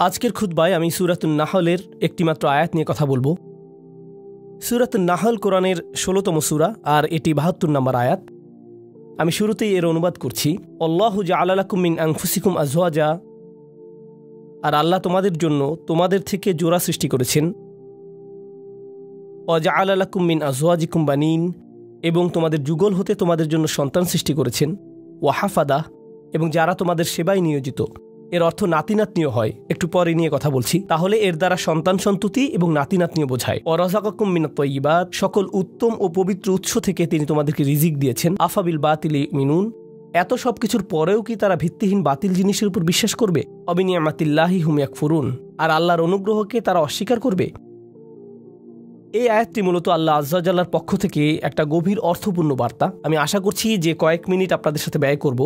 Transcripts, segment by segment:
আজকের খুতবায় আমি সূরাতুন নাহলের একটিমাত্র আয়াত নিয়ে কথা বলবো। সূরাতুন নাহল কোরআনের ১৬তম সূরা আর এটি ৭২ নম্বর আয়াত। আমি শুরুতেই এর অনুবাদ করছি। আল্লাহু জাআলা লাকুম মিন আনফুসিকুম আজওয়াজা, আর আল্লাহ তোমাদের জন্য তোমাদের থেকে জোড়া সৃষ্টি করেছেন। ওয়া জাআলা লাকুম মিন আজওয়াজিকুম বানিন, এবং তোমাদের যুগল হতে তোমাদের জন্য সন্তান সৃষ্টি করেছেন। ওয়া হাফাদা, এবং যারা তোমাদের সেবায় নিয়োজিত। এর অর্থ নাতি নাতনিও হয়, একটু পরে নিয়ে কথা বলছি। তাহলে এর দ্বারা সন্তান সন্ততি এবং নাতি নাতনিও বোঝায়। ওয়া রাযাকাকুম মিনাত তাইয়্যিবাত, সকল উত্তম ও পবিত্র উৎস থেকে তিনি তোমাদেরকে রিজিক দিয়েছেন। আফাবিল বাতিলি মিনুন, এত সব কিছুর পরেও কি তারা ভিত্তিহীন বাতিল জিনিসের উপর বিশ্বাস করবে? অবিনিয়ামাতিল্লাহি হুম ইয়াকফুরুন, আর আল্লাহর অনুগ্রহকে তারা অস্বীকার করবে। এই আয়াতটি মূলত আল্লাহ আযজা ওয়া জাল্লার পক্ষ থেকে একটা গভীর অর্থপূর্ণ বার্তা। আমি আশা করছি যে কয়েক মিনিট আপনাদের সাথে ব্যয় করব।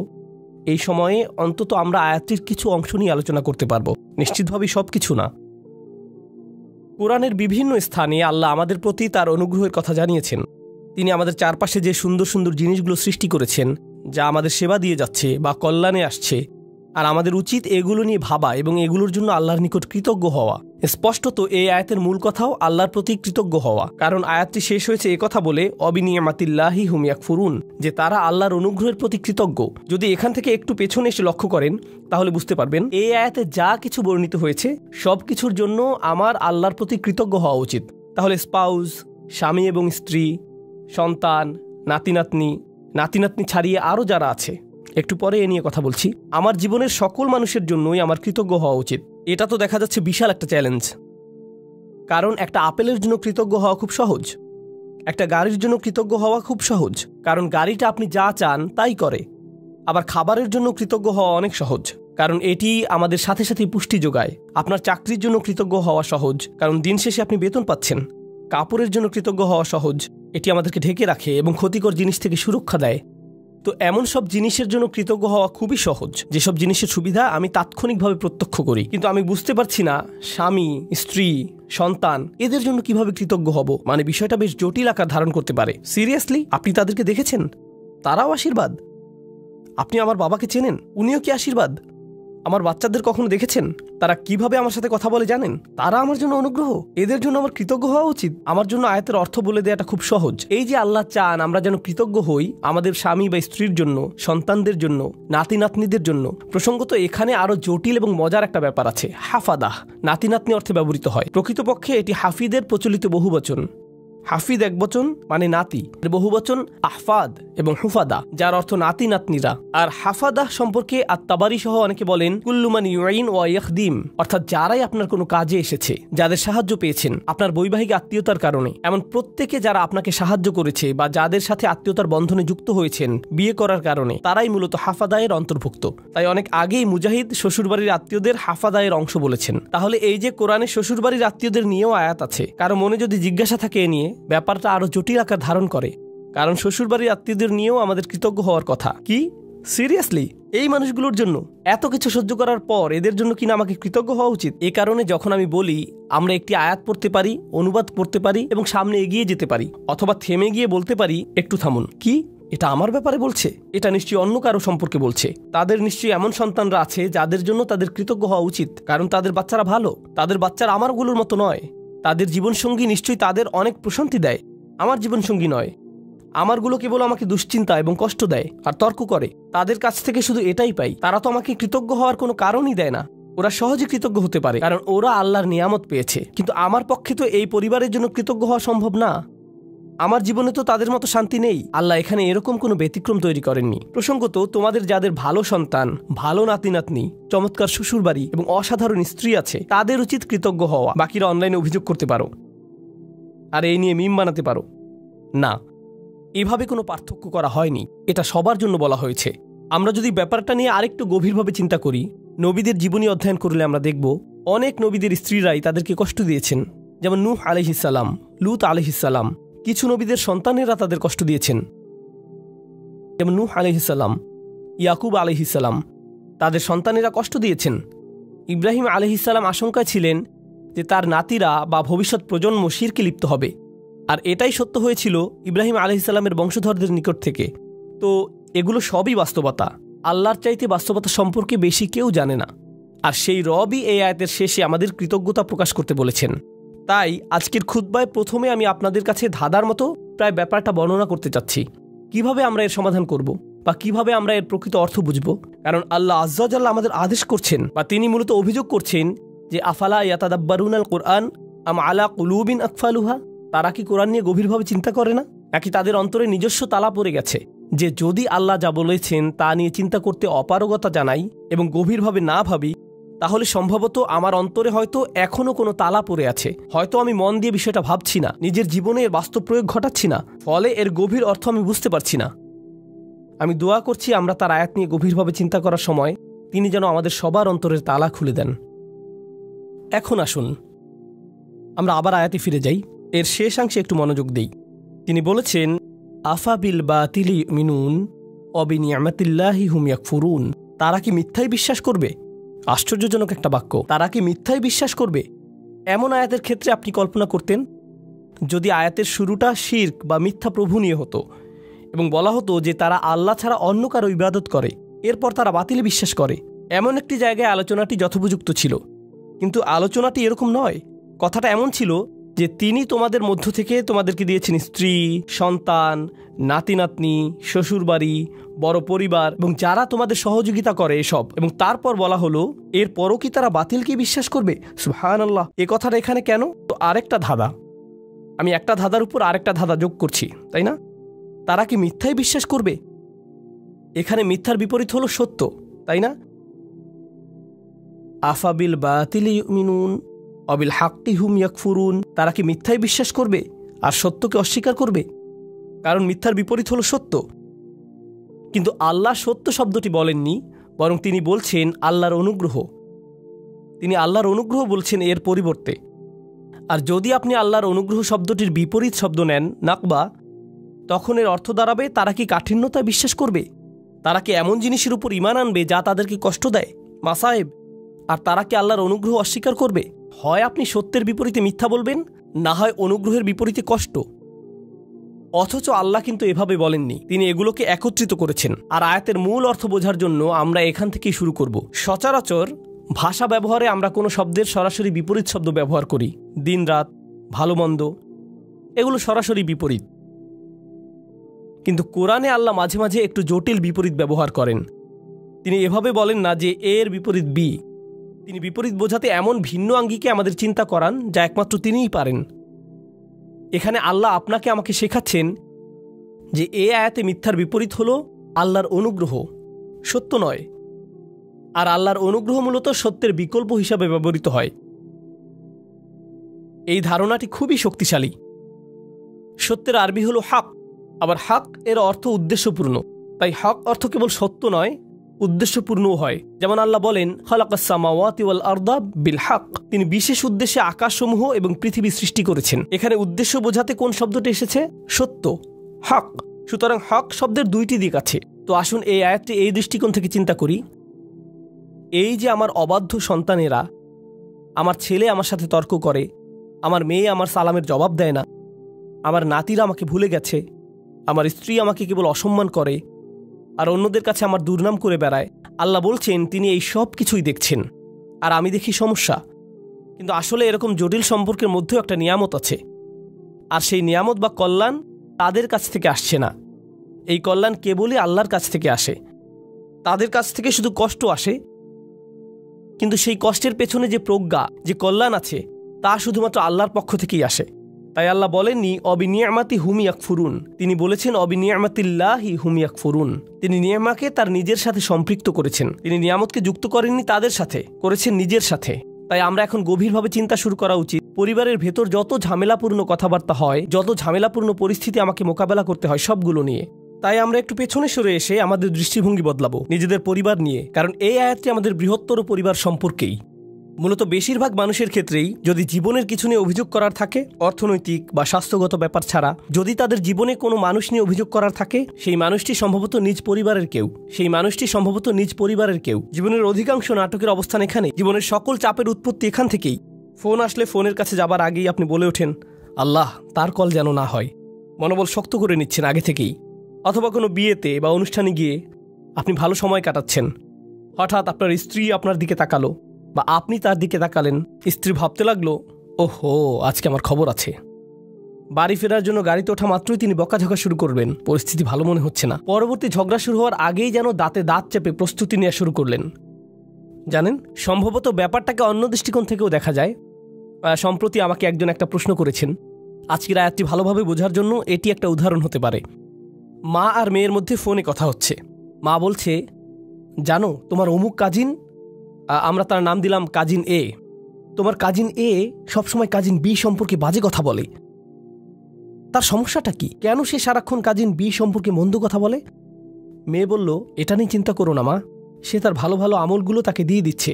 এই সময়ে অন্তত আমরা আয়াতটির কিছু অংশ নিয়ে আলোচনা করতে পারবো, নিশ্চিতভাবেই সব কিছু না। কোরআনের বিভিন্ন স্থানে আল্লাহ আমাদের প্রতি তার অনুগ্রহের কথা জানিয়েছেন। তিনি আমাদের চারপাশে যে সুন্দর সুন্দর জিনিসগুলো সৃষ্টি করেছেন, যা আমাদের সেবা দিয়ে যাচ্ছে বা কল্যাণে আসছে, আর আমাদের উচিত এগুলো নিয়ে ভাবা এবং এগুলোর জন্য আল্লাহর নিকট কৃতজ্ঞ হওয়া। স্পষ্টত এই আয়াতের মূল কথাও আল্লাহর প্রতি কৃতজ্ঞ হওয়া, কারণ আয়াতটি শেষ হয়েছে একথা বলে, অবিনিয়ামাতিল্লাহি হুম ইয়াকফুরুন, যে তারা আল্লাহর অনুগ্রহের প্রতি কৃতজ্ঞ। যদি এখান থেকে একটু পেছনে এসে লক্ষ্য করেন তাহলে বুঝতে পারবেন এই আয়াতে যা কিছু বর্ণিত হয়েছে সব কিছুর জন্য আমার আল্লাহর প্রতি কৃতজ্ঞ হওয়া উচিত। তাহলে স্পাউস, স্বামী এবং স্ত্রী, সন্তান, নাতি নাতনি, নাতি নাতনি ছাড়িয়ে আরও যারা আছে, একটু পরে এ নিয়ে কথা বলছি, আমার জীবনের সকল মানুষের জন্যই আমার কৃতজ্ঞ হওয়া উচিত। এটা তো দেখা যাচ্ছে বিশাল একটা চ্যালেঞ্জ, কারণ একটা আপেলের জন্য কৃতজ্ঞ হওয়া খুব সহজ, একটা গাড়ির জন্য কৃতজ্ঞ হওয়া খুব সহজ, কারণ গাড়িটা আপনি যা চান তাই করে। আবার খাবারের জন্য কৃতজ্ঞ হওয়া অনেক সহজ, কারণ এটি আমাদের সাথে সাথে পুষ্টি যোগায়। আপনার চাকরির জন্য কৃতজ্ঞ হওয়া সহজ, কারণ দিন শেষে আপনি বেতন পাচ্ছেন। কাপড়ের জন্য কৃতজ্ঞ হওয়া সহজ, এটি আমাদেরকে ঢেকে রাখে এবং ক্ষতিকর জিনিস থেকে সুরক্ষা দেয়। তো এমন সব জিনিসের জন্য কৃতজ্ঞ হওয়া খুবই সহজ, যেসব জিনিসের সুবিধা আমি তাৎক্ষণিকভাবে প্রত্যক্ষ করি, কিন্তু আমি বুঝতে পারছি না স্বামী, স্ত্রী, সন্তান এদের জন্য কিভাবে কৃতজ্ঞ হব। মানে বিষয়টা বেশ জটিল আকার ধারণ করতে পারে। সিরিয়াসলি, আপনি তাদেরকে দেখেছেন? তারাও আশীর্বাদ। আপনি আমার বাবাকে চেনেন, উনিও কি আশীর্বাদ? আমার বাচ্চাদের কখনো দেখেছেন তারা কিভাবে আমার সাথে কথা বলে জানেন? তারা আমার জন্য অনুগ্রহ। এদের জন্য আমার কৃতজ্ঞ হওয়া উচিত। আমার জন্য আয়াতের অর্থ বলে দেওয়াটা খুব সহজ। এই যে আল্লাহ চান আমরা যেন কৃতজ্ঞ হই আমাদের স্বামী বা স্ত্রীর জন্য, সন্তানদের জন্য, নাতি নাতনিদের জন্য। প্রসঙ্গত এখানে আরো জটিল এবং মজার একটা ব্যাপার আছে। হাফাদাহ নাতি নাতনি অর্থে ব্যবহৃত হয়। প্রকৃতপক্ষে এটি হাফিদের প্রচলিত বহুবচন। হাফিদ একবচন মানে নাতি, বহুবচন আহফাদ এবং হুফাদা, যার অর্থ নাতি নাতনিরা। আর হাফাদাহ সম্পর্কে আত-তাবারি সহ অনেকে বলেন কুল্লু মান ইউইন ওয়া ইয়াখদিম, অর্থাৎ যারাই আপনার কোনো কাজে এসেছে, যাদের সাহায্য পেয়েছেন আপনার বৈবাহিক আত্মীয়তার কারণে, এমন প্রত্যেকে যারা আপনাকে সাহায্য করেছে বা যাদের সাথে আত্মীয়তার বন্ধনে যুক্ত হয়েছেন বিয়ে করার কারণে, তারাই মূলত হাফাদায়ের অন্তর্ভুক্ত। তাই অনেক আগেই মুজাহিদ শ্বশুরবাড়ির আত্মীয়দের হাফাদায়ের অংশ বলেছেন। তাহলে এই যে কোরআনে শ্বশুরবাড়ির আত্মীয়দের নিয়েও আয়াত আছে, কারো মনে যদি জিজ্ঞাসা থাকে এ নিয়ে, ব্যাপারটা আরো জটিল আকার ধারণ করে, কারণ শ্বশুরবাড়ির আত্মীয়দের নিয়েও আমাদের কৃতজ্ঞ হওয়ার কথা। কি সিরিয়াসলি? এই মানুষগুলোর জন্য এত কিছু সহ্য করার পর এদের জন্য কিনা আমাকে কৃতজ্ঞ হওয়া উচিত? এ কারণে যখন আমি বলি আমরা একটি আয়াত পড়তে পারি, অনুবাদ পড়তে পারি এবং সামনে এগিয়ে যেতে পারি, অথবা থেমে গিয়ে বলতে পারি একটু থামুন, কি এটা আমার ব্যাপারে বলছে? এটা নিশ্চয়ই অন্য কারো সম্পর্কে বলছে। তাদের নিশ্চয়ই এমন সন্তানরা আছে যাদের জন্য তাদের কৃতজ্ঞ হওয়া উচিত, কারণ তাদের বাচ্চারা ভালো। তাদের বাচ্চারা আমারগুলোর মতো নয়। তাদের জীবনসঙ্গী নিশ্চয়ই তাদের অনেক প্রশান্তি দেয়, আমার জীবনসঙ্গী নয়। আমারগুলো কেবল আমাকে দুশ্চিন্তা এবং কষ্ট দেয় আর তর্ক করে। তাদের কাছ থেকে শুধু এটাই পাই। তারা তো আমাকে কৃতজ্ঞ হওয়ার কোনো কারণই দেয় না। ওরা সহজে কৃতজ্ঞ হতে পারে কারণ ওরা আল্লাহর নিয়ামত পেয়েছে, কিন্তু আমার পক্ষে তো এই পরিবারের জন্য কৃতজ্ঞ হওয়া সম্ভব না। আমার জীবনে তো তাদের মতো শান্তি নেই। আল্লাহ এখানে এরকম কোনো ব্যতিক্রম তৈরি করেননি। প্রসঙ্গত তোমাদের যাদের ভালো সন্তান, ভালো নাতি নাতনি, চমৎকার শ্বশুরবাড়ি এবং অসাধারণ স্ত্রী আছে, তাদের উচিত কৃতজ্ঞ হওয়া। বাকিরা অনলাইনে অভিযোগ করতে পারো আর এই নিয়ে মিম বানাতে পারো। না, এভাবে কোনো পার্থক্য করা হয়নি। এটা সবার জন্য বলা হয়েছে। আমরা যদি ব্যাপারটা নিয়ে আরেকটু গভীরভাবে চিন্তা করি, নবীদের জীবনী অধ্যয়ন করলে আমরা দেখব অনেক নবীদের স্ত্রীরাই তাদেরকে কষ্ট দিয়েছেন। যেমন নূহ আলাইহিস সালাম, লূত আলাইহিস সালাম। কিছু নবীদের সন্তানেরা তাদের কষ্ট দিয়েছেন, যেমন নূহ আলাইহিস সালাম, ইয়াকুব আলাইহিস সালাম, তাদের সন্তানেরা কষ্ট দিয়েছেন। ইব্রাহিম আলাইহিস সালাম আশঙ্কায় ছিলেন যে তার নাতিরা বা ভবিষ্যৎ প্রজন্ম শিরকে লিপ্ত হবে, আর এটাই সত্য হয়েছিল ইব্রাহিম আলাইহিস সালামের বংশধরদের নিকট থেকে। তো এগুলো সবই বাস্তবতা। আল্লাহর চাইতে বাস্তবতা সম্পর্কে বেশি কেউ জানে না। আর সেই রবই এই আয়াতের শেষে আমাদের কৃতজ্ঞতা প্রকাশ করতে বলেছেন। তাই আজকের খুতবায় প্রথমে আমি আপনাদের কাছে ধাঁধার মতো প্রায় ব্যাপারটা বর্ণনা করতে চাচ্ছি, কিভাবে আমরা এর সমাধান করব বা কিভাবে আমরা এর প্রকৃত অর্থ বুঝব। কারণ আল্লাহ আজ্জা ওয়া জাল্লা আমাদের আদেশ করছেন বা তিনি মূলত অভিযোগ করছেন যে আফালা ইয়াতাদাব্বারুনাল কুরআন আম আলা কুলুবিন আকফালুহা, তারা কি কোরআন নিয়ে গভীরভাবে চিন্তা করে না, নাকি তাদের অন্তরে নিজস্ব তালা পড়ে গেছে যে যদি আল্লাহ যা বলেছেন তা নিয়ে চিন্তা করতে অপারগতা জানাই এবং গভীরভাবে না ভাবি, তাহলে সম্ভবত আমার অন্তরে হয়তো এখনও কোনো তালা পড়ে আছে, হয়তো আমি মন দিয়ে বিষয়টা ভাবছি না, নিজের জীবনে এর বাস্তব প্রয়োগ ঘটাচ্ছি না, ফলে এর গভীর অর্থ আমি বুঝতে পারছি না। আমি দোয়া করছি আমরা তার আয়াত নিয়ে গভীরভাবে চিন্তা করার সময় তিনি যেন আমাদের সবার অন্তরের তালা খুলে দেন। এখন আসুন আমরা আবার আয়াতে ফিরে যাই, এর শেষাংশে একটু মনোযোগ দিই। তিনি বলেছেন আফা বিল বাতিলি ইউমিনুন ওয়া বিনিআমাতিল্লাহি হুম ইয়াকফুরুন, তারা কি মিথ্যায় বিশ্বাস করবে? আশ্চর্যজনক একটা বাক্য, তারা কি মিথ্যায় বিশ্বাস করবে? এমন আয়াতের ক্ষেত্রে আপনি কল্পনা করতেন যদি আয়াতের শুরুটা শিরক বা মিথ্যা প্রভু নিয়ে হতো এবং বলা হতো যে তারা আল্লাহ ছাড়া অন্য কারো ইবাদত করে, এরপর তারা বাতিলে বিশ্বাস করে, এমন একটি জায়গায় আলোচনাটি যথোপযুক্ত ছিল। কিন্তু আলোচনাটি এরকম নয়। কথাটা এমন ছিল যে তিনি তোমাদের মধ্য থেকে তোমাদেরকে দিয়েছেন স্ত্রী, সন্তান, নাতি নাতনি, শ্বশুরবাড়ি, বড় পরিবার এবং যারা তোমাদের সহযোগিতা করে এসব, এবং তারপর বলা হলো এরপরও কি তারা বাতিলকে বিশ্বাস করবে? সুবহানাল্লাহ, এ কথাটা এখানে কেন? তো আরেকটা ধাঁধা, আমি একটা ধাঁধার উপর আরেকটা ধাঁধা যোগ করছি, তাই না? তারা কি মিথ্যায় বিশ্বাস করবে? এখানে মিথ্যার বিপরীত হলো সত্য, তাই না? আফাবিল বাতিলি ইউমিনুন অবিল হাক্কি হুম ইয়াকফুরুন, তারা কি মিথ্যায় বিশ্বাস করবে আর সত্যকে অস্বীকার করবে? কারণ মিথ্যার বিপরীত হলো সত্য। কিন্তু আল্লাহ সত্য শব্দটি বলেননি, বরং তিনি বলছেন আল্লাহর অনুগ্রহ। তিনি আল্লাহর অনুগ্রহ বলছেন এর পরিবর্তে। আর যদি আপনি আল্লাহর অনুগ্রহ শব্দটির বিপরীত শব্দ নেন নাকবা, তখন এর অর্থ দাঁড়াবে তারা কি কাঠিন্যতায় বিশ্বাস করবে? তারা কি এমন জিনিসের উপর ঈমান আনবে যা তাদেরকে কষ্ট দেয়, মাসায়েব? আর তারা কি আল্লাহর অনুগ্রহ অস্বীকার করবে? হয় আপনি সত্যের বিপরীতে মিথ্যা বলবেন, না হয় অনুগ্রহের বিপরীতে কষ্ট। অথচ আল্লাহ কিন্তু এভাবে বলেননি, তিনি এগুলোকে একত্রিত করেছেন। আর আয়াতের মূল অর্থ বোঝার জন্য আমরা এখান থেকেই শুরু করব। সচরাচর ভাষা ব্যবহারে আমরা কোনো শব্দের সরাসরি বিপরীত শব্দ ব্যবহার করি, দিন রাত, ভালো মন্দ, এগুলো সরাসরি বিপরীত। কিন্তু কোরআনে আল্লাহ মাঝে মাঝে একটু জটিল বিপরীত ব্যবহার করেন। তিনি এভাবে বলেন না যে এর বিপরীত বি, তিনি বিপরীত বোঝাতে এমন ভিন্ন আঙ্গিকে আমাদের চিন্তা করান যা একমাত্র তিনিই পারেন। এখানে আল্লাহ আপনাকে আমাকে শেখাচ্ছেন যে এ আয়াতে মিথ্যার বিপরীত হলো আল্লাহর অনুগ্রহ, সত্য নয়। আর আল্লাহর অনুগ্রহ মূলত সত্যের বিকল্প হিসাবে ব্যবহৃত হয়। এই ধারণাটি খুবই শক্তিশালী। সত্যের আরবি হলো হক, আবার হক এর অর্থ উদ্দেশ্যপূর্ণ। তাই হক অর্থ কেবল সত্য নয়, উদ্দেশ্যপূর্ণও হয়। যেমন আল্লাহ বলেন খালাকাস সামাওয়াতি ওয়াল আরদা বিল হক, তিনি বিশেষ উদ্দেশ্যে আকাশসমূহ এবং পৃথিবী সৃষ্টি করেছেন। এখানে উদ্দেশ্য বোঝাতে কোন শব্দটি এসেছে? সত্য, হক। সুতরাং হক শব্দের দুইটি দিক আছে। তো আসুন এই আয়াতটি এই দৃষ্টিকোণ থেকে চিন্তা করি। এই যে আমার অবাধ্য সন্তানেরা, আমার ছেলে আমার সাথে তর্ক করে, আমার মেয়ে আমার সালামের জবাব দেয় না, আমার নাতিরা আমাকে ভুলে গেছে, আমার স্ত্রী আমাকে কেবল অসম্মান করে, আর অন্যদের কাছে আমার দুর্নাম করে বেড়ায়। আল্লাহ বলছেন তিনি এই সব কিছুই দেখছেন, আর আমি দেখি সমস্যা। কিন্তু আসলে এরকম জটিল সম্পর্কের মধ্যেও একটা নিয়ামত আছে, আর সেই নিয়ামত বা কল্যাণ তাদের কাছ থেকে আসছে না। এই কল্যাণ কেবলই আল্লাহর কাছ থেকে আসে। তাদের কাছ থেকে শুধু কষ্ট আসে, কিন্তু সেই কষ্টের পেছনে যে প্রজ্ঞা, যে কল্যাণ আছে, তা শুধুমাত্র আল্লাহর পক্ষ থেকেই আসে। তাই আল্লাহ বলেননি অবিনিয়ামাতি হুম ইয়াকফুরুন, তিনি বলেছেন অবিনিয়ামাতিল্লাহি হুম ইয়াকফুরুন। তিনি নিয়ামাকে তার নিজের সাথে সম্পৃক্ত করেছেন। তিনি নিয়ামতকে যুক্ত করেননি তাদের সাথে, করেছেন নিজের সাথে। তাই আমরা এখন গভীরভাবে চিন্তা শুরু করা উচিত। পরিবারের ভেতর যত ঝামেলাপূর্ণ কথাবার্তা হয়, যত ঝামেলাপূর্ণ পরিস্থিতি আমাকে মোকাবেলা করতে হয়, সবগুলো নিয়ে। তাই আমরা একটু পেছনে সরে এসে আমাদের দৃষ্টিভঙ্গি বদলাবো নিজেদের পরিবার নিয়ে। কারণ এই আয়াতটি আমাদের বৃহত্তর পরিবার সম্পর্কেই। মূলত বেশিরভাগ মানুষের ক্ষেত্রেই যদি জীবনের কিছু নিয়ে অভিযোগ করার থাকে, অর্থনৈতিক বা স্বাস্থ্যগত ব্যাপার ছাড়া যদি তাদের জীবনে কোনো মানুষ নিয়ে অভিযোগ করার থাকে, সেই মানুষটি সম্ভবত নিজ পরিবারের কেউ। জীবনের অধিকাংশ নাটকের অবস্থান এখানে। জীবনের সকল চাপের উৎপত্তি এখান থেকেই। ফোন আসলে ফোনের কাছে যাবার আগেই আপনি বলে ওঠেন, আল্লাহ তার কল যেন না হয়। মনোবল শক্ত করে নিচ্ছেন আগে থেকেই। অথবা কোনো বিয়েতে বা অনুষ্ঠানে গিয়ে আপনি ভালো সময় কাটাচ্ছেন, হঠাৎ আপনার স্ত্রী আপনার দিকে তাকালো, বা আপনি তার দিকে তাকালেন। স্ত্রী ভাবতে লাগলো, ওহো, আজকে আমার খবর আছে। বাড়ি ফেরার জন্য গাড়িতে ওঠা মাত্রই তিনি বকাঝকা শুরু করবেন। পরিস্থিতি ভালো মনে হচ্ছে না। পরবর্তী ঝগড়া শুরু হওয়ার আগেই যেন দাঁতে দাঁত চেপে প্রস্তুতি নেওয়া শুরু করলেন। জানেন, সম্ভবত ব্যাপারটাকে অন্য দৃষ্টিকোণ থেকেও দেখা যায়। সম্প্রতি আমাকে একজন একটা প্রশ্ন করেছেন। আজকের আয়াতটি ভালোভাবে বোঝার জন্য এটি একটা উদাহরণ হতে পারে। মা আর মেয়ের মধ্যে ফোনে কথা হচ্ছে। মা বলছে, জানো তোমার অমুক কাজিন, আমরা তার নাম দিলাম কাজিন এ, তোমার কাজিন এ সবসময় কাজিন বি সম্পর্কে বাজে কথা বলে। তার সমস্যাটা কি? কেন সে সারাক্ষণ কাজিন বি সম্পর্কে মন্দ কথা বলে? মেয়ে বলল, এটা নিয়ে চিন্তা করো না মা, সে তার ভালো ভালো আমলগুলো তাকে দিয়ে দিচ্ছে।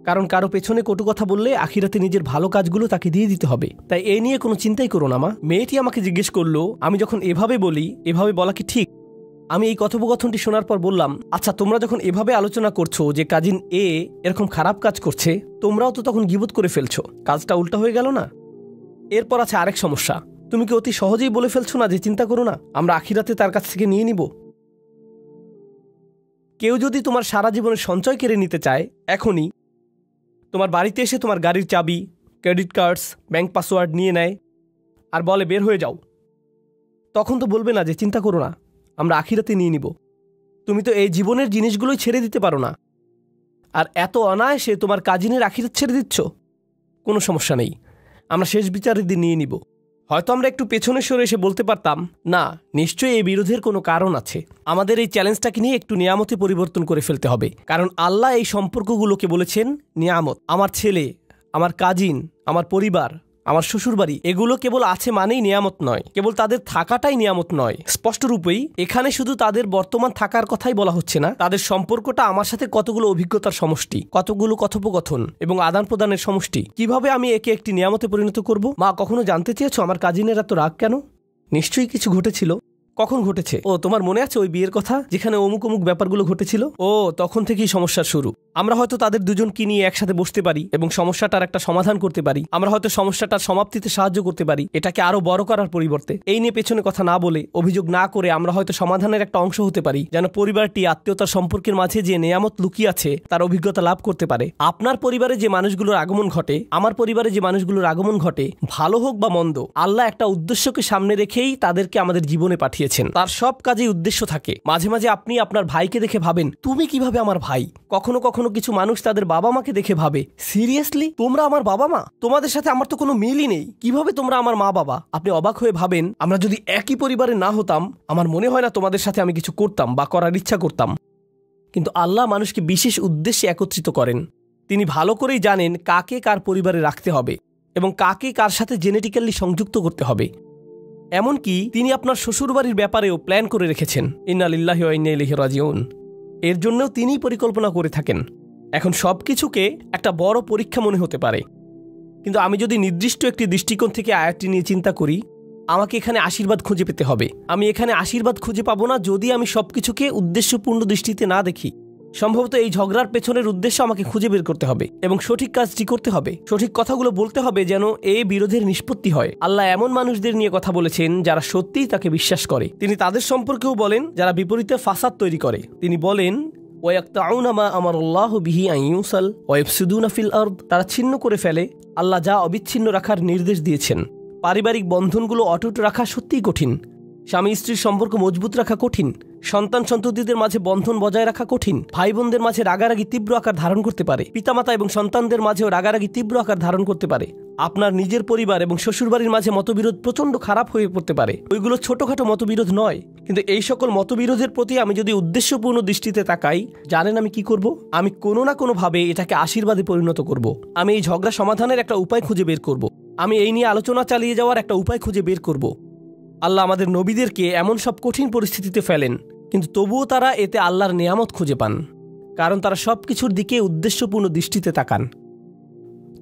কারণ কারো পেছনে কটু কথা বললে আখিরাতে নিজের ভালো কাজগুলো তাকে দিয়ে দিতে হবে। তাই এ নিয়ে কোনো চিন্তাই করো না মা। মেয়েটি আমাকে জিজ্ঞেস করলো, আমি যখন এভাবে বলি, এভাবে বলা কি ঠিক? আমি এই কথোপকথনটি শোনার পর বললাম, আচ্ছা, তোমরা যখন এভাবে আলোচনা করছো যে কাজিন এ এরকম খারাপ কাজ করছে, তোমরাও তো তখন গীবত করে ফেলছো। কাজটা উল্টা হয়ে গেল না? এরপর আছে আরেক সমস্যা। তুমি কি অতি সহজেই বলে ফেলছো না যে চিন্তা করো না, আমরা আখিরাতে তার কাছ থেকে নিয়ে নিব? কেউ যদি তোমার সারা জীবনের সঞ্চয় কেড়ে নিতে চায়, এখনই তোমার বাড়িতে এসে তোমার গাড়ির চাবি, ক্রেডিট কার্ডস, ব্যাংক পাসওয়ার্ড নিয়ে নেয় আর বলে বের হয়ে যাও, তখন তো বলবে না যে চিন্তা করো না, আমরা আখিরাতে নিয়ে নিব। তুমি তো এই জীবনের জিনিসগুলোই ছেড়ে দিতে পারো না, আর এত অনায়াসে তোমার কাজিনের আখিরাত ছেড়ে দিচ্ছ। কোনো সমস্যা নেই, আমরা শেষ বিচারের দিন নিয়ে নিব। হয়তো আমরা একটু পেছনে সরে এসে বলতে পারতাম, না, নিশ্চয়ই এই বিরোধের কোনো কারণ আছে, আমাদের এই চ্যালেঞ্জটাকে নিয়ে একটু নিয়ামতে পরিবর্তন করে ফেলতে হবে। কারণ আল্লাহ এই সম্পর্কগুলোকে বলেছেন নিয়ামত। আমার ছেলে, আমার কাজিন, আমার পরিবার, আমার শ্বশুরবাড়ি, এগুলো কেবল আছে মানেই নিয়ামত নয়, কেবল তাদের থাকাটাই নিয়ামত নয়। স্পষ্ট রূপেই এখানে শুধু তাদের বর্তমান থাকার কথাই বলা হচ্ছে না, তাদের সম্পর্কটা আমার সাথে কতগুলো অভিজ্ঞতার সমষ্টি, কতগুলো কথোপকথন এবং আদান প্রদানের সমষ্টি। কিভাবে আমি একে একটি নিয়ামতে পরিণত করব? মা, কখনো জানতে চেয়েছো আমার কাজিনের এত রাগ কেন? নিশ্চয়ই কিছু ঘটেছিল। কখন ঘটেছে? ও, তোমার মনে আছে ওই বিয়ের কথা, যেখানে অমুক অমুক ব্যাপারগুলো ঘটেছিল? ও, তখন থেকেই সমস্যার শুরু। আমরা হয়তো তাদের দুজনকে নিয়ে একসাথে বসতে পারি এবং সমস্যাটার একটা সমাধান করতে পারি। আমরা হয়তো সমস্যাটার সমাপ্তিতে সাহায্য করতে পারি, এটাকে আরো বড় করার পরিবর্তে। এই নিয়ে পেছনে কথা না বলে, অভিযোগ না করে আমরা হয়তো সমাধানের একটা অংশ হতে পারি, যেন পরিবারটি আত্মীয়তার সম্পর্কের মাঝে যে নিয়ামত লুকিয়ে আছে তার অভিজ্ঞতা লাভ করতে পারে। আপনার পরিবারে যে মানুষগুলোর আগমন ঘটে, আমার পরিবারে যে মানুষগুলোর আগমন ঘটে, ভালো হোক বা মন্দ, আল্লাহ একটা উদ্দেশ্যকে সামনে রেখেই তাদেরকে আমাদের জীবনে পাঠিয়েছেন। তার সব কাজেই উদ্দেশ্য থাকে। মাঝে মাঝে আপনি আপনার ভাইকে দেখে ভাবেন, তুমি কিভাবে আমার ভাই? কখনো কখনো কিছু মানুষ তাদের বাবা মাকে দেখে ভাবে, সিরিয়াসলি তোমরা আমার বাবা মা? তোমাদের সাথে আমার তো কোনো মিলই নেই, কিভাবে তোমরা আমার মা বাবা? আপনি অবাক হয়ে ভাবেন, আমরা যদি একই পরিবারে না হতাম, আমার মনে হয় না তোমাদের সাথে আমি কিছু করতাম বা করার ইচ্ছা করতাম। কিন্তু আল্লাহ মানুষকে বিশেষ উদ্দেশ্যে একত্রিত করেন। তিনি ভালো করেই জানেন কাকে কার পরিবারে রাখতে হবে এবং কাকে কার সাথে জেনেটিক্যালি সংযুক্ত করতে হবে। এমনকি তিনি আপনার শ্বশুরবাড়ির ব্যাপারেও প্ল্যান করে রেখেছেন। ইন্না লিল্লাহি ওয়া ইন্না ইলাইহি রাজিউন। এর জন্যও তিনিই পরিকল্পনা করে থাকেন। এখন সব কিছুকে একটা বড় পরীক্ষা মনে হতে পারে, কিন্তু আমি যদি নির্দিষ্ট একটি দৃষ্টিকোণ থেকে আয়াতটি নিয়ে চিন্তা করি, আমাকে এখানে আশীর্বাদ খুঁজে পেতে হবে। আমি এখানে আশীর্বাদ খুঁজে পাবো না যদি আমি সবকিছুকে উদ্দেশ্যপূর্ণ দৃষ্টিতে না দেখি। সম্ভবত এই ঝগড়ার পেছনের উদ্দেশ্য আমাকে খুঁজে বের করতে হবে এবং সঠিক কাজটি করতে হবে, সঠিক কথাগুলো বলতে হবে, যেন এই বিরোধের নিষ্পত্তি হয়। আল্লাহ এমন মানুষদের নিয়ে কথা বলেছেন যারা সত্যিই তাকে বিশ্বাস করে। তিনি তাদের সম্পর্কেও বলেন যারা বিপরীতে ফাসাদ তৈরি করে। তিনি বলেন, ওয়ায়াকতাউনা মা আমারাল্লাহু বিহি আন ইউসাল ওয়া ইফসিদুনা ফিল আরদ। তারা ছিন্ন করে ফেলে আল্লাহ যা অবিচ্ছিন্ন রাখার নির্দেশ দিয়েছেন। পারিবারিক বন্ধনগুলো অটুট রাখা সত্যিই কঠিন। স্বামী স্ত্রীর সম্পর্ক মজবুত রাখা কঠিন। সন্তান সন্ততিদের মাঝে বন্ধন বজায় রাখা কঠিন। ভাই বোনদের মাঝে রাগারাগি তীব্র আকার ধারণ করতে পারে। পিতামাতা এবং সন্তানদের মাঝেও রাগারাগি তীব্র আকার ধারণ করতে পারে। আপনার নিজের পরিবার এবং শ্বশুরবাড়ির মাঝে মতবিরোধ প্রচণ্ড খারাপ হয়ে পড়তে পারে। ওইগুলো ছোটখাটো মতবিরোধ নয়, কিন্তু এই সকল মতবিরোধের প্রতি আমি যদি উদ্দেশ্যপূর্ণ দৃষ্টিতে তাকাই, জানেন আমি কি করব? আমি কোনো না কোনোভাবে এটাকে আশীর্বাদে পরিণত করব। আমি এই ঝগড়া সমাধানের একটা উপায় খুঁজে বের করব। আমি এই নিয়ে আলোচনা চালিয়ে যাওয়ার একটা উপায় খুঁজে বের করব। আল্লাহ আমাদের নবীদেরকে এমন সব কঠিন পরিস্থিতিতে ফেলেন, কিন্তু তবুও তারা এতে আল্লাহর নিয়ামত খুঁজে পান, কারণ তারা সব কিছুর দিকে উদ্দেশ্যপূর্ণ দৃষ্টিতে তাকান।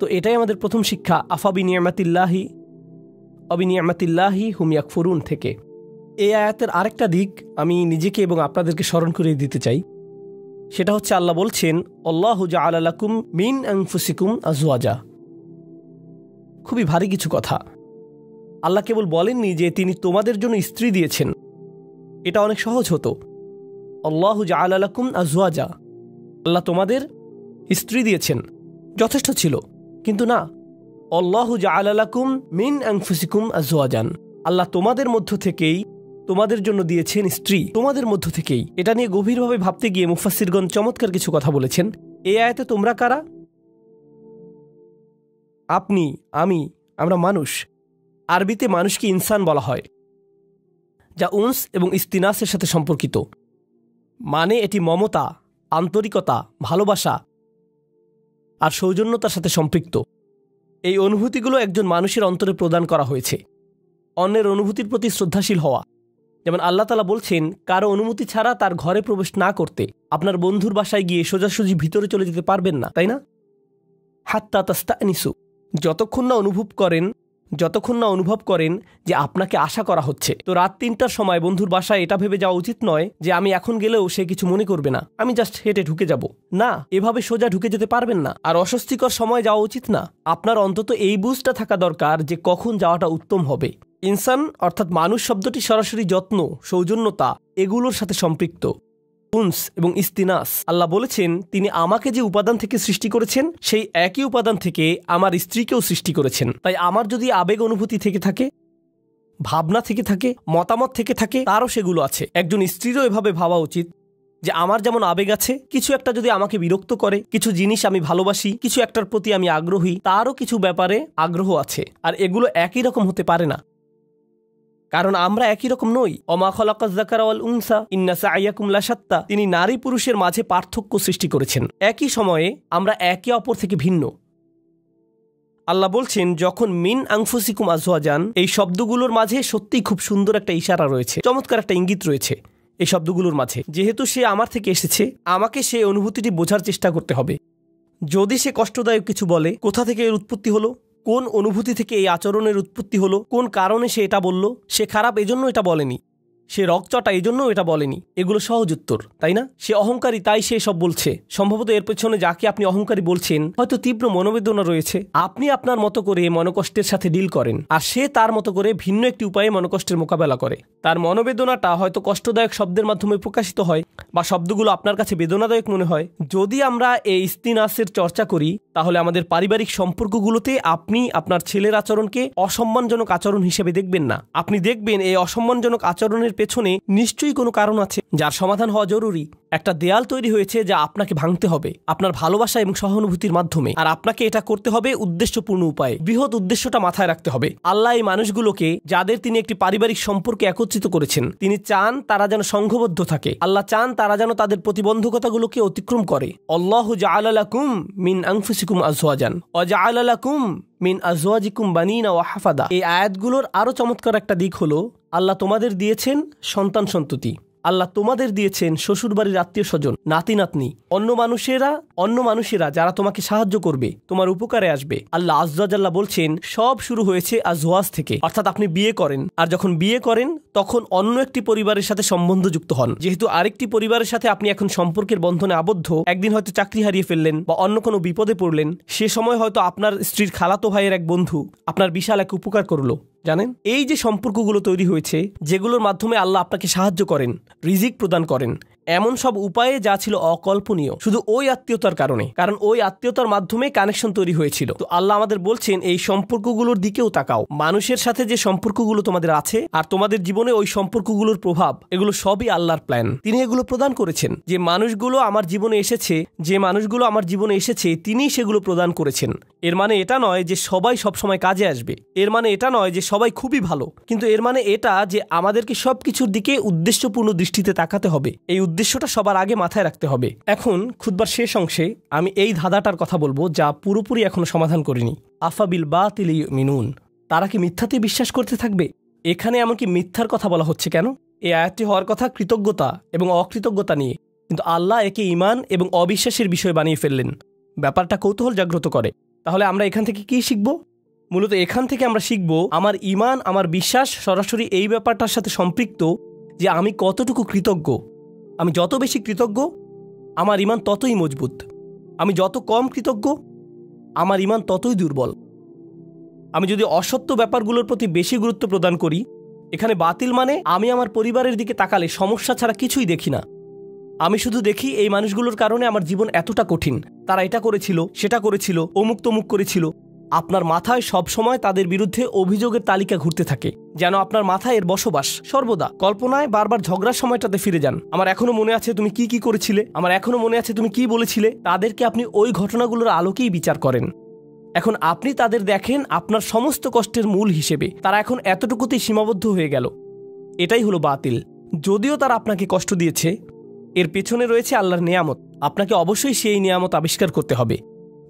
তো এটাই আমাদের প্রথম শিক্ষা, আফাবি নিয়ামাতিল্লাহি হুম ইয়াকফুরুন থেকে। এই আয়াতের আরেকটা দিক আমি নিজেকে এবং আপনাদেরকে স্মরণ করিয়ে দিতে চাই। সেটা হচ্ছে আল্লাহ বলছেন, আল্লাহু জাআলা লাকুম মিন আনফুসিকুম আজওয়াজা। খুবই ভারী কিছু কথা। আল্লাহ কেবল বলেননি যে তিনি তোমাদের জন্য স্ত্রী দিয়েছেন। এটা অনেক সহজ হতো। আল্লাহু জাআলা লাকুম আজওয়াজা, আল্লাহ তোমাদের স্ত্রী দিয়েছেন। যথেষ্ট ছিল। কিন্তু না, আল্লাহু জাআলা লাকুম মিন আনফুসিকুম আজওয়াজান, আল্লাহ তোমাদের মধ্য থেকেই তোমাদের জন্য দিয়েছেন স্ত্রী, তোমাদের মধ্য থেকেই। এটা নিয়ে গভীরভাবে ভাবতে গিয়ে মুফাসসিরগণ চমৎকার কিছু কথা বলেছেন। এই আয়াতে তোমরা কারা? আপনি, আমি, আমরা মানুষ। আরবিতে মানুষকে ইনসান বলা হয়, যা উনস এবং ইস্তিনাসের সাথে সম্পর্কিত। মানে এটি মমতা, আন্তরিকতা, ভালোবাসা আর সৌজন্যতার সাথে সম্পৃক্ত। এই অনুভূতিগুলো একজন মানুষের অন্তরে প্রদান করা হয়েছে। অন্যের অনুভূতির প্রতি শ্রদ্ধাশীল হওয়া, যেমন আল্লাহ তাআলা বলছেন কারো অনুমতি ছাড়া তার ঘরে প্রবেশ না করতে। আপনার বন্ধুর বাসায় গিয়ে সোজাসুজি ভিতরে চলে যেতে পারবেন না, তাই না? হাত্তা তাস্তানিসু, যতক্ষণ না অনুভব করেন যে আপনাকে আশা করা হচ্ছে। তো রাত ৩টার সময় বন্ধুর বাসায় এটা ভেবে যাওয়া উচিত নয় যে আমি এখন গেলেও সে কিছু মনে করবে না, আমি জাস্ট হেঁটে ঢুকে যাব। না, এভাবে সোজা ঢুকে যেতে পারবেন না। আর অস্বস্তিকর সময় যাওয়া উচিত না। আপনার অন্তত এই বুঝটা থাকা দরকার যে কখন যাওয়াটা উত্তম হবে। ইনসান অর্থাৎ মানুষ শব্দটি সরাসরি যত্ন, সৌজন্যতা এগুলোর সাথে সম্পৃক্ত। উনস এবং ইস্তিনাস, আল্লাহ বলেছেন তিনি আমাকে যে উপাদান থেকে সৃষ্টি করেছেন সেই একই উপাদান থেকে আমার স্ত্রীকেও সৃষ্টি করেছেন। তাই আমার যদি আবেগ অনুভূতি থেকে থাকে, ভাবনা থেকে থাকে, মতামত থেকে থাকে, তারও সেগুলো আছে। একজন স্ত্রীরও এভাবে ভাবা উচিত যে আমার যেমন আবেগ আছে, কিছু একটা যদি আমাকে বিরক্ত করে, কিছু জিনিস আমি ভালোবাসি, কিছু একটার প্রতি আমি আগ্রহী, তারও কিছু ব্যাপারে আগ্রহ আছে। আর এগুলো একই রকম হতে পারে না, কারণ আমরা একই রকম নই। ওমা খালাকাজ যাকারা ওয়াল উনসা ইন্না সা'য়াকুম লাশাত্তা, তিনি নারী পুরুষের মাঝে পার্থক্য সৃষ্টি করেছেন। একই সময়ে আমরা একে অপর থেকে ভিন্ন। আল্লাহ বলছেন যখন মিন আনফুসিকুম আজওয়াজান, এই শব্দগুলোর মাঝে সত্যিই খুব সুন্দর একটা ইশারা রয়েছে, চমৎকার একটা ইঙ্গিত রয়েছে এই শব্দগুলোর মাঝে। যেহেতু সে আমার থেকে এসেছে, আমাকে সেই অনুভূতিটি বোঝার চেষ্টা করতে হবে। যদি সে কষ্টদায়ক কিছু বলে, কোথা থেকে এর উৎপত্তি হলো, কোন অনুভূতি থেকে এই আচরণের উৎপত্তি হলো, কোন কারণে সে এটা বলল, সে খারাপ এজন্য এটা বলেনি, সে রকচটা এজন্য এটা বলেনি, এগুলো সহজ উত্তর, তাই না? সে অহংকারী তাই সে সব বলছে। সম্ভবত এর পেছনে যাকে আপনি অহংকারী বলছেন হয়তো তীব্র মনোবেদনা রয়েছে। আপনি আপনার মতো করে মনোকষ্টের সাথে ডিল করেন, আর সে তার মতো করে ভিন্ন একটি উপায়ে মনোকষ্টের মোকাবেলা করে। তার মনোবেদনাটা হয়তো কষ্টদায়ক শব্দের মাধ্যমে প্রকাশিত হয়, বা শব্দগুলো আপনার কাছে বেদনাদায়ক মনে হয়। যদি আমরা এই ইস্তিনাসের চর্চা করি, তাহলে আমাদের পারিবারিক সম্পর্কগুলোতে আপনি আপনার ছেলের আচরণকে অসম্মানজনক আচরণ হিসেবে দেখবেন না। আপনি দেখবেন এই অসম্মানজনক আচরণের পেছনে নিশ্চয়ই কোনো কারণ আছে যার সমাধান হওয়া জরুরি। একটা দেয়াল তৈরি হয়েছে যা আপনাকে ভাঙতে হবে আপনার ভালোবাসা এবং সহানুভূতির মাধ্যমে, আর আপনাকে এটা করতে হবে উদ্দেশ্যপূর্ণ উপায়ে। বৃহৎ উদ্দেশ্যটা মাথায় রাখতে হবে। আল্লাহ এই মানুষগুলোকে, যাদের তিনি একটি পারিবারিক সম্পর্কে একত্রিত করেছেন, তিনি চান তারা যেন সংঘবদ্ধ থাকে। আল্লাহ চান তারা যেন তাদের প্রতিবন্ধকতাগুলোকে অতিক্রম করে। আল্লাহু জাআলা লাকুম মিন আনফুসিকুম আজওয়াজান ওয়া জাআলা লাকুম মিন আজওয়াজিকুম বানিনা ওয়া হাফাদা। এই আয়াতগুলোর আরো চমৎকার একটা দিক হলো আল্লাহ তোমাদের দিয়েছেন সন্তান সন্ততি, আল্লাহ তোমাদের দিয়েছেন শ্বশুরবাড়ির আত্মীয় স্বজন, নাতি নাতনি, অন্য মানুষেরা যারা তোমাকে সাহায্য করবে, তোমার উপকারে আসবে। আল্লাহ আযজা ওয়া জাল্লা বলছেন সব শুরু হয়েছে আজওয়াজ থেকে, অর্থাৎ আপনি বিয়ে করেন, আর যখন বিয়ে করেন তখন অন্য একটি পরিবারের সাথে সম্বন্ধ যুক্ত হন। যেহেতু আরেকটি পরিবারের সাথে আপনি এখন সম্পর্কের বন্ধনে আবদ্ধ, একদিন হয়তো চাকরি হারিয়ে ফেললেন বা অন্য কোনো বিপদে পড়লেন, সে সময় হয়তো আপনার স্ত্রীর খালাতো ভাইয়ের এক বন্ধু আপনার বিশাল এক উপকার করলো। জানেন, এই যে সম্পর্কগুলো তৈরি হয়েছে, যেগুলোর মাধ্যমে আল্লাহ আপনাকে সাহায্য করেন, রিজিক প্রদান করেন, এমন সব উপায়ে যা ছিল অকল্পনীয় শুধু ওই আত্মীয়তার কারণে, কারণ ওই আত্মীয়তার মাধ্যমে কানেকশন তৈরি হয়েছিল। তো আল্লাহ আমাদের বলছেন এই সম্পর্কগুলোর দিকেও তাকাও। মানুষের সাথে যে সম্পর্কগুলো তোমাদের আছে আর তোমাদের জীবনে ওই সম্পর্কগুলোর প্রভাব, এগুলো সবই আল্লাহর প্ল্যান। তিনি এগুলো প্রদান করেছেন। যে মানুষগুলো আমার জীবনে এসেছে তিনিই সেগুলো প্রদান করেছেন। এর মানে এটা নয় যে সবাই সবসময় কাজে আসবে, এর মানে এটা নয় যে সবাই খুবই ভালো, কিন্তু এর মানে এটা যে আমাদেরকে সবকিছুর দিকে উদ্দেশ্যপূর্ণ দৃষ্টিতে তাকাতে হবে। এই উদ্দেশ্যটা সবার আগে মাথায় রাখতে হবে। এখন খুতবার শেষ অংশে আমি এই ধাঁধাটার কথা বলবো যা পুরোপুরি এখনো সমাধান করিনি। আফা বিল বাতিলি ইউমিনুন, তারা কি মিথ্যাতে বিশ্বাস করতে থাকবে? এখানে এমনকি মিথ্যার কথা বলা হচ্ছে কেন? এই আয়াতটি হওয়ার কথা কৃতজ্ঞতা এবং অকৃতজ্ঞতা নিয়ে, কিন্তু আল্লাহ একে ঈমান এবং অবিশ্বাসের বিষয় বানিয়ে ফেললেন। ব্যাপারটা কৌতূহল জাগ্রত করে। তাহলে আমরা এখান থেকে কি শিখব? মূলত এখান থেকে আমরা শিখব আমার ঈমান, আমার বিশ্বাস সরাসরি এই ব্যাপারটার সাথে সম্পৃক্ত যে আমি কতটুকু কৃতজ্ঞ। আমি যত বেশি কৃতজ্ঞ আমার ঈমান ততই মজবুত। আমি যত কম কৃতজ্ঞ আমার ঈমান ততই দুর্বল। আমি যদি অসত্য ব্যাপারগুলোর প্রতি বেশি গুরুত্ব প্রদান করি, এখানে বাতিল মানে আমি আমার পরিবারের দিকে তাকালে সমস্যা ছাড়া কিছুই দেখি না। আমি শুধু দেখি এই মানুষগুলোর কারণে আমার জীবন এতটা কঠিন, তারা এটা করেছিল, সেটা করেছিল, অমুক তমুক করেছিল। আপনার মাথায় সবসময় তাদের বিরুদ্ধে অভিযোগের তালিকা ঘুরতে থাকে, যেন আপনার মাথায় এর বসবাস। সর্বদা কল্পনায় বারবার ঝগড়ার সময়টাতে ফিরে যান। আমার এখনো মনে আছে তুমি কি কি করেছিলে, আমার এখনো মনে আছে তুমি কি বলেছিলে। তাদেরকে আপনি ওই ঘটনাগুলোর আলোকেই বিচার করেন। এখন আপনি তাদের দেখেন আপনার সমস্ত কষ্টের মূল হিসেবে। তারা এখন এতটুকুতেই সীমাবদ্ধ হয়ে গেল। এটাই হলো বাতিল। যদিও তারা আপনাকে কষ্ট দিয়েছে, এর পেছনে রয়েছে আল্লাহর নেয়ামত। আপনাকে অবশ্যই সেই নেয়ামত আবিষ্কার করতে হবে।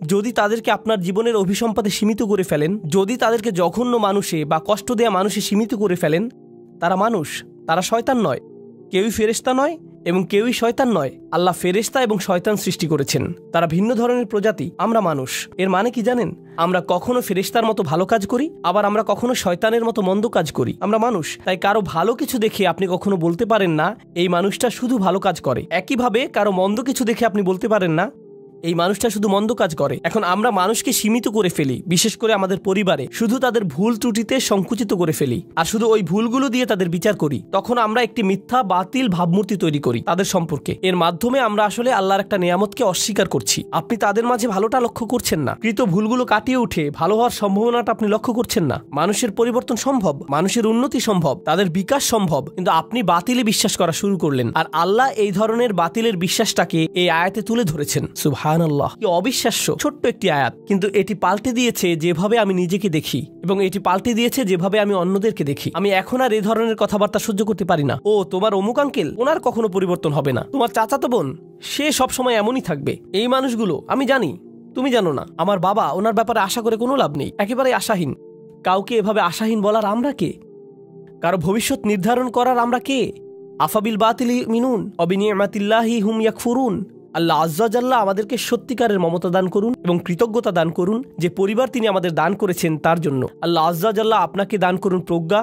যদি তাদেরকে আপনার জীবনের অভিসম্পাদে সীমিত করে ফেলেন, যদি তাদেরকে জঘন্য মানুষে বা কষ্ট দেয়া মানুষে সীমিত করে ফেলেন, তারা মানুষ, তারা শয়তান নয়। কেউই ফেরেশতা নয় এবং কেউই শয়তান নয়। আল্লাহ ফেরেশতা এবং শয়তান সৃষ্টি করেছেন, তারা ভিন্ন ধরনের প্রজাতি। আমরা মানুষ। এর মানে কি জানেন? আমরা কখনো ফেরেশতার মতো ভালো কাজ করি, আবার আমরা কখনো শয়তানের মতো মন্দ কাজ করি। আমরা মানুষ। তাই কারো ভালো কিছু দেখে আপনি কখনো বলতে পারেন না এই মানুষটা শুধু ভালো কাজ করে। একইভাবে কারো মন্দ কিছু দেখে আপনি বলতে পারেন না এই মানুষটা শুধু মন্দ কাজ করে। এখন আমরা মানুষকে সীমিত করে ফেলি, বিশেষ করে আমাদের পরিবারে। শুধু তাদের ভুল ত্রুটিতে সংকুচিত করে ফেলি আর শুধু ওই ভুলগুলো দিয়ে তাদের বিচার করি। তখন আমরা একটি মিথ্যা বাতিল ভাবমূর্তি তৈরি করি তাদের সম্পর্কে। এর মাধ্যমে আমরা আসলে আল্লাহর একটা নিয়ামতকে অস্বীকার করছি। আপনি তাদের মাঝে ভালোটা লক্ষ্য করছেন না। কৃত ভুলগুলো কাটিয়ে উঠে ভালো হওয়ার সম্ভাবনাটা আপনি লক্ষ্য করছেন না। মানুষের পরিবর্তন সম্ভব, মানুষের উন্নতি সম্ভব, তাদের বিকাশ সম্ভব, কিন্তু আপনি বাতিলে বিশ্বাস করা শুরু করলেন। আর আল্লাহ এই ধরনের বাতিলের বিশ্বাসটাকে এই আয়াতে তুলে ধরেছেন। সুবহানাল্লাহ, কি অবিশ্বাস্য ছোট্ট একটি আয়াত, কিন্তু এটি পাল্টে দিয়েছে যেভাবে আমি নিজেকে দেখি এবং এটি পাল্টে দিয়েছে যেভাবে আমি অন্যদেরকে দেখি। আমি এখন আর এই ধরনের কথাবার্তা সহ্য করতে পারি না। ও তোমার অমুক আঙ্কেল, ওনার কখনো পরিবর্তন হবে না। তোমার চাচাতো বোন, সে সবসময় এমনই থাকবে। এই মানুষগুলো আমি জানি, তুমি জানো না। আমার বাবা, ওনার ব্যাপারে আশা করে কোনো লাভ নেই, একেবারে আশাহীন। কাউকে এভাবে আশাহীন বলার আমরা কে? কারো ভবিষ্যৎ নির্ধারণ করার আমরা কে? আফাবিল বাতিলি মিনুন অবিনিয়ামাতিল্লাহি হুম ইয়াকফুরুন। আল্লাহ আজ্জা জাল্লাহ আমাদেরকে সত্যিকারের মমতা দান করুন এবং কৃতজ্ঞতা দান করুন যে পরিবার তিনি আমাদের দান করেছেন তার জন্য। আল্লাহ আজ্জা জাল্লাহ আপনাকে দান করুন প্রজ্ঞা,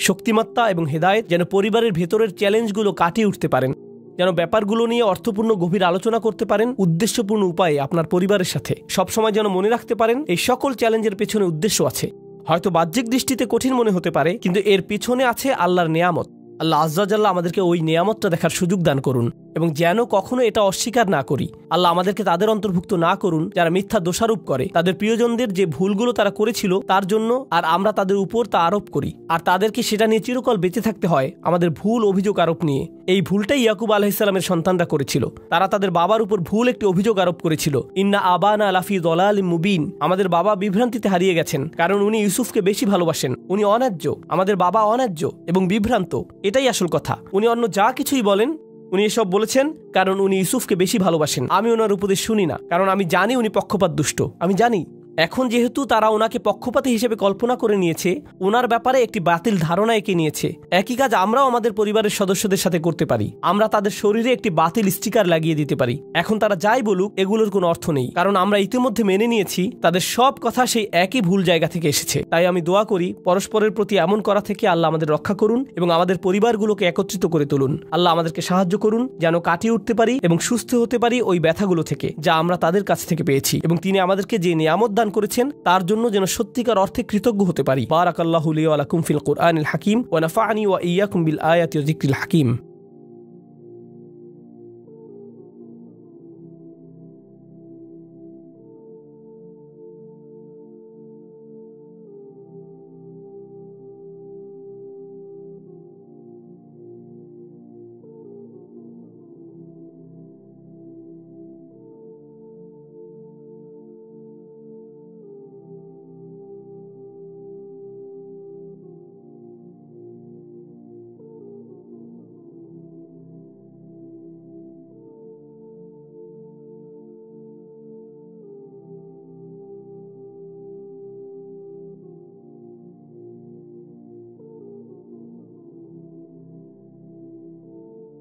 শক্তিমত্তা এবং হেদায়েত, যেন পরিবারের ভেতরের চ্যালেঞ্জগুলো কাটিয়ে উঠতে পারেন, যেন ব্যাপারগুলো নিয়ে অর্থপূর্ণ গভীর আলোচনা করতে পারেন উদ্দেশ্যপূর্ণ উপায়ে আপনার পরিবারের সাথে। সবসময় যেন মনে রাখতে পারেন এই সকল চ্যালেঞ্জের পেছনে উদ্দেশ্য আছে। হয়তো বাহ্যিক দৃষ্টিতে কঠিন মনে হতে পারে, কিন্তু এর পিছনে আছে আল্লাহর নেয়ামত। আল্লাহ আজ্জা জাল্লাহ আমাদেরকে ওই নেয়ামতটা দেখার সুযোগ দান করুন এবং যেন কখনো এটা অস্বীকার না করি। আল্লাহ আমাদেরকে তাদের অন্তর্ভুক্ত না করুন যারা মিথ্যা দোষারোপ করে তাদের প্রিয়জনদের যে ভুলগুলো তারা করেছিল তার জন্য, আর আমরা তাদের উপর তা আরোপ করি আর তাদেরকে সেটা নিয়ে চিরকাল বেঁচে থাকতে হয় আমাদের ভুল অভিযোগ আরোপ নিয়ে। এই ভুলটাই ইয়াকুব আলাইহিসসালামের সন্তানরা করেছিল। তারা তাদের বাবার উপর ভুল একটি অভিযোগ আরোপ করেছিল, ইন্না আবানা লাফি দলালিম মুবিন। আমাদের বাবা বিভ্রান্তিতে হারিয়ে গেছেন কারণ উনি ইউসুফকে বেশি ভালোবাসেন। উনি অন্যায্য, আমাদের বাবা অন্যায্য এবং বিভ্রান্ত। এটাই আসল কথা। উনি অন্য যা কিছুই বলেন, উনি এসব বলেছেন কারণ উনি ইউসুফকে বেশি ভালোবাসেন। আমি ওনার উপদেশ শুনি না, কারণ আমি জানি উনি পক্ষপাত দুষ্ট। আমি জানি। এখন যেহেতু তারা ওনাকে পক্ষপাতী হিসেবে কল্পনা করে নিয়েছে, ওনার ব্যাপারে একটি বাতিল ধারণা এঁকে নিয়েছে, একই কাজ আমরাও আমাদের পরিবারের সদস্যদের সাথে করতে পারি। আমরা তাদের শরীরে একটি বাতিল স্টিকার লাগিয়ে দিতে পারি। এখন তারা যাই বলুক এগুলোর কোনো অর্থ নেই, কারণ আমরা ইতিমধ্যে মেনে নিয়েছি তাদের সব কথা সেই একই ভুল জায়গা থেকে এসেছে। তাই আমি দোয়া করি পরস্পরের প্রতি এমন করা থেকে আল্লাহ আমাদের রক্ষা করুন এবং আমাদের পরিবারগুলোকে একত্রিত করে তুলুন। আল্লাহ আমাদেরকে সাহায্য করুন যেন কাটিয়ে উঠতে পারি এবং সুস্থ হতে পারি ওই ব্যথাগুলো থেকে যা আমরা তাদের কাছ থেকে পেয়েছি, এবং তিনি আমাদেরকে যে নিয়ামত দান করেছেন তার জন্য যেন সত্যিকার অর্থে কৃতজ্ঞ হতে পারি। বারাকাল্লাহু লি ওয়া লাকুম ফিল কুরআনিল হাকিম ওয়া নাফা'নি ওয়া ইয়্যাকুম বিল আয়াতি ওয়া যিকরিল হাকিম।